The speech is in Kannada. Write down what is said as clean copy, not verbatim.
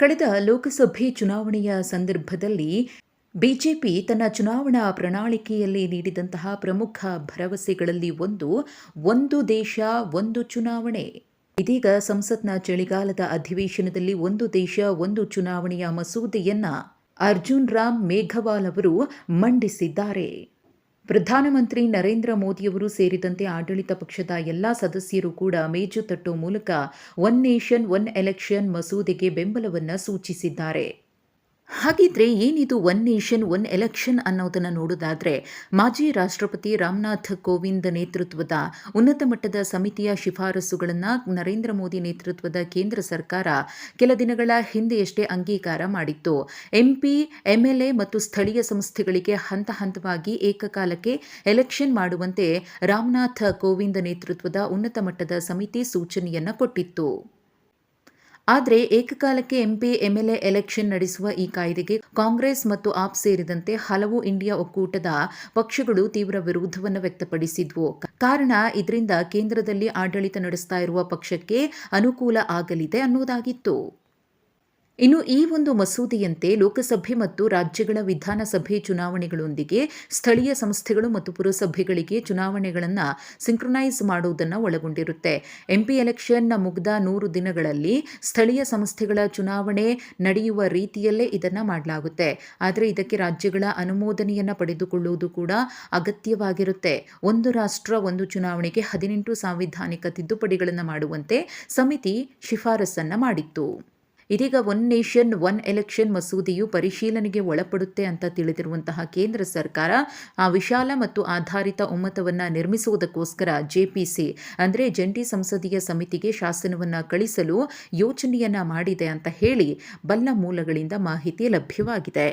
ಕಳೆದ ಲೋಕಸಭೆ ಚುನಾವಣೆಯ ಸಂದರ್ಭದಲ್ಲಿ ಬಿಜೆಪಿ ತನ್ನ ಚುನಾವಣಾ ಪ್ರಣಾಳಿಕೆಯಲ್ಲಿ ನೀಡಿದಂತಹ ಪ್ರಮುಖ ಭರವಸೆಗಳಲ್ಲಿ ಒಂದು ದೇಶ ಒಂದು ಚುನಾವಣೆ. ಇದೀಗ ಸಂಸತ್ನ ಚಳಿಗಾಲದ ಅಧಿವೇಶನದಲ್ಲಿ ಒಂದು ದೇಶ ಒಂದು ಚುನಾವಣೆಯ ಮಸೂದೆಯನ್ನ ಅರ್ಜುನ್ ರಾಮ್ ಮೇಘವಾಲ್ ಅವರು ಮಂಡಿಸಿದ್ದಾರೆ. ಪ್ರಧಾನಮಂತ್ರಿ ನರೇಂದ್ರ ಮೋದಿಯವರು ಸೇರಿದಂತೆ ಆಡಳಿತ ಪಕ್ಷದ ಎಲ್ಲಾ ಸದಸ್ಯರು ಕೂಡ ಮೇಜು ತಟ್ಟುವ ಮೂಲಕ ಒನ್ ನೇಷನ್ ಒನ್ ಎಲೆಕ್ಷನ್ ಮಸೂದೆಗೆ ಬೆಂಬಲವನ್ನು ಸೂಚಿಸಿದ್ದಾರೆ. ಹಾಗಿದ್ರೆ ಏನಿದು ಒನ್ ನೇಷನ್ ಒನ್ ಎಲೆಕ್ಷನ್ ಅನ್ನೋದನ್ನು ನೋಡೋದಾದ್ರೆ, ಮಾಜಿ ರಾಷ್ಟ್ರಪತಿ ರಾಮನಾಥ್ ಕೋವಿಂದ್ ನೇತೃತ್ವದ ಉನ್ನತ ಮಟ್ಟದ ಸಮಿತಿಯ ಶಿಫಾರಸುಗಳನ್ನು ನರೇಂದ್ರ ಮೋದಿ ನೇತೃತ್ವದ ಕೇಂದ್ರ ಸರ್ಕಾರ ಕೆಲ ದಿನಗಳ ಹಿಂದೆಯಷ್ಟೇ ಅಂಗೀಕಾರ ಮಾಡಿತ್ತು. ಎಂಪಿ, ಎಂಎಲ್ಎ ಮತ್ತು ಸ್ಥಳೀಯ ಸಂಸ್ಥೆಗಳಿಗೆ ಹಂತ ಹಂತವಾಗಿ ಏಕಕಾಲಕ್ಕೆ ಎಲೆಕ್ಷನ್ ಮಾಡುವಂತೆ ರಾಮನಾಥ್ ಕೋವಿಂದ್ ನೇತೃತ್ವದ ಉನ್ನತ ಮಟ್ಟದ ಸಮಿತಿ ಸೂಚನೆಯನ್ನು ಕೊಟ್ಟಿತ್ತು. ಆದರೆ ಏಕಕಾಲಕ್ಕೆ ಎಂಪಿ, ಎಂಎಲ್ಎ ಎಲೆಕ್ಷನ್ ನಡೆಸುವ ಈ ಕಾಯ್ದೆಗೆ ಕಾಂಗ್ರೆಸ್ ಮತ್ತು ಆಪ್ ಸೇರಿದಂತೆ ಹಲವು ಇಂಡಿಯಾ ಒಕ್ಕೂಟದ ಪಕ್ಷಗಳು ತೀವ್ರ ವಿರೋಧವನ್ನು ವ್ಯಕ್ತಪಡಿಸಿದ್ವು. ಕಾರಣ ಇದರಿಂದ ಕೇಂದ್ರದಲ್ಲಿ ಆಡಳಿತ ನಡೆಸ್ತಾ ಇರುವ ಪಕ್ಷಕ್ಕೆ ಅನುಕೂಲ ಆಗಲಿದೆ ಅನ್ನೋದಾಗಿತ್ತು. ಇನ್ನು ಈ ಒಂದು ಮಸೂದೆಯಂತೆ ಲೋಕಸಭೆ ಮತ್ತು ರಾಜ್ಯಗಳ ವಿಧಾನಸಭೆ ಚುನಾವಣೆಗಳೊಂದಿಗೆ ಸ್ಥಳೀಯ ಸಂಸ್ಥೆಗಳು ಮತ್ತು ಪುರಸಭೆಗಳಿಗೆ ಚುನಾವಣೆಗಳನ್ನು ಸಿಂಕ್ರೊನೈಸ್ ಮಾಡುವುದನ್ನು ಒಳಗೊಂಡಿರುತ್ತೆ. ಎಂಪಿ ಎಲೆಕ್ಷನ್ ಮುಗಿದ 100 ದಿನಗಳಲ್ಲಿ ಸ್ಥಳೀಯ ಸಂಸ್ಥೆಗಳ ಚುನಾವಣೆ ನಡೆಯುವ ರೀತಿಯಲ್ಲೇ ಇದನ್ನು ಮಾಡಲಾಗುತ್ತೆ. ಆದರೆ ಇದಕ್ಕೆ ರಾಜ್ಯಗಳ ಅನುಮೋದನೆಯನ್ನು ಪಡೆದುಕೊಳ್ಳುವುದು ಕೂಡ ಅಗತ್ಯವಾಗಿರುತ್ತೆ. ಒಂದು ರಾಷ್ಟ್ರ ಒಂದು ಚುನಾವಣೆಗೆ 18 ಸಾಂವಿಧಾನಿಕ ತಿದ್ದುಪಡಿಗಳನ್ನು ಮಾಡುವಂತೆ ಸಮಿತಿ ಶಿಫಾರಸನ್ನು ಮಾಡಿತ್ತು. ಇದೀಗ ಒನ್ ನೇಷನ್ ಒನ್ ಎಲೆಕ್ಷನ್ ಮಸೂದೆಯು ಪರಿಶೀಲನೆಗೆ ಒಳಪಡುತ್ತೆ ಅಂತ ತಿಳಿದಿರುವಂತಹ ಕೇಂದ್ರ ಸರ್ಕಾರ ಆ ವಿಶಾಲ ಮತ್ತು ಆಧಾರಿತ ಒಮ್ಮತವನ್ನು ನಿರ್ಮಿಸುವುದಕ್ಕೋಸ್ಕರ ಜೆಪಿಸಿ ಅಂದರೆ ಜಂಟಿ ಸಂಸದೀಯ ಸಮಿತಿಗೆ ಶಾಸನವನ್ನು ಕಳಿಸಲು ಯೋಚನೆಯನ್ನ ಮಾಡಿದೆ ಅಂತ ಹೇಳಿ ಬಲ್ಲ ಮೂಲಗಳಿಂದ ಮಾಹಿತಿ ಲಭ್ಯವಾಗಿದೆ.